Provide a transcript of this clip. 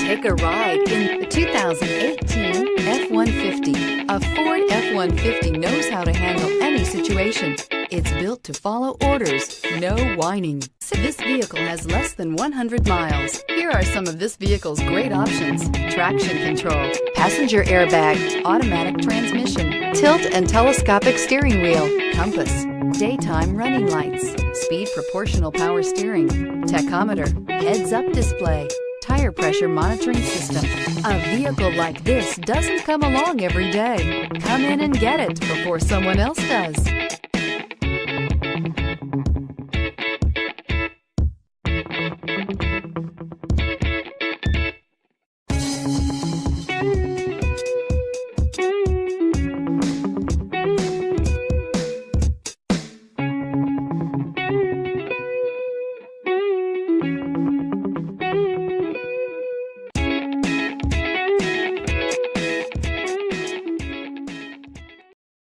Take a ride in the 2018 F-150. A Ford F-150 knows how to handle any situation. It's built to follow orders, no whining. This vehicle has less than 100 miles. Here are some of this vehicle's great options: traction control, passenger airbag, automatic transmission, tilt and telescopic steering wheel, compass, daytime running lights, speed proportional power steering, tachometer, heads-up display, tire pressure monitoring system. A vehicle like this doesn't come along every day. Come in and get it before someone else does.